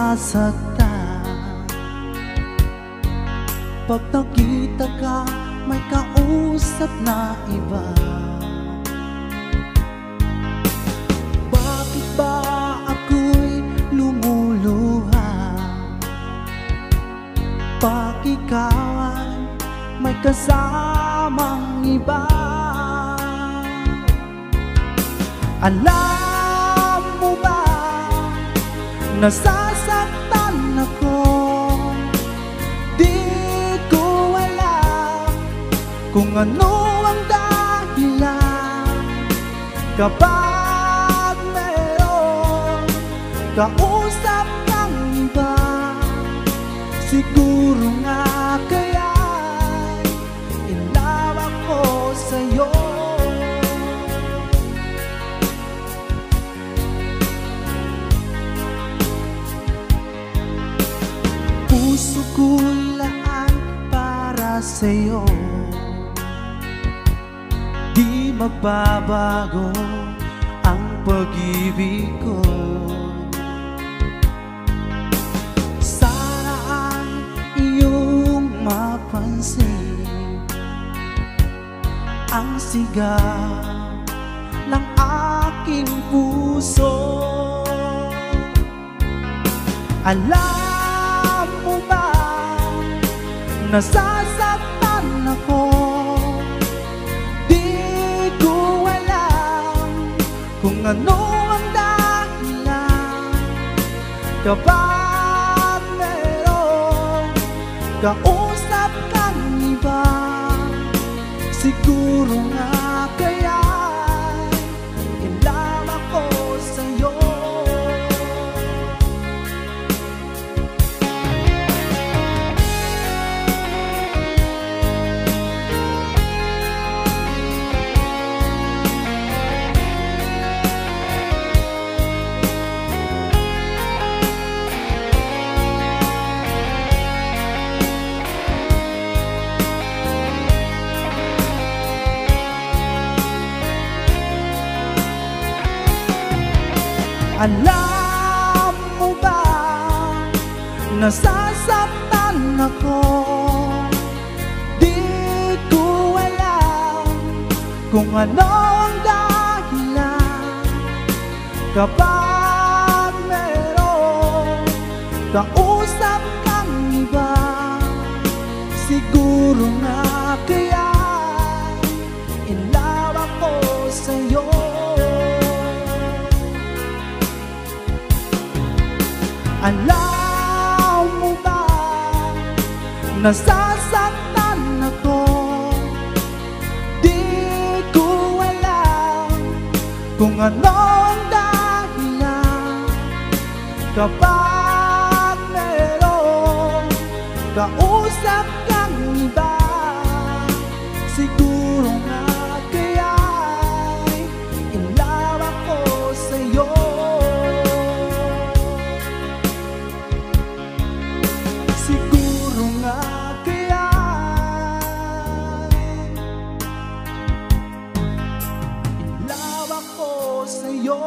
nasasaktan pag nakita ka may kausap na iba. Bakit ba ako'y lumuluha pag ikaw ay may kasamang iba? Alam mo ba, nasasaktan ako. Di ko alam kung ano ang dahilan kapag meron kausap kang iba. Siguro nga kaya'y in love ako sa'yo. Puso ko'y laan para sa'yo, di magbabago ang pag-ibig ko. Sana ay iyong mapansin ang sigaw ng aking puso. Alam mo ba, nasasaktan ako. Di ko alam kung ano ang dahilan kapag merong kausap kang iba. Siguro nga kaya'y in love ako sa'yo. Alam mo ba, nasasaktan ako. Di ko alam kung ano ang dahilan kapag merong kausap kang iba. Siguro nga kaya'y in love ako sa'yo. Alam mo ba, nasasaktan ako. Di ko alam kung ano ang dahilan kapag merong kausap kang iba. Siguro nga kaya'y in love ako sa'yo. Siguro nga kaya'y in love ako sa'yo.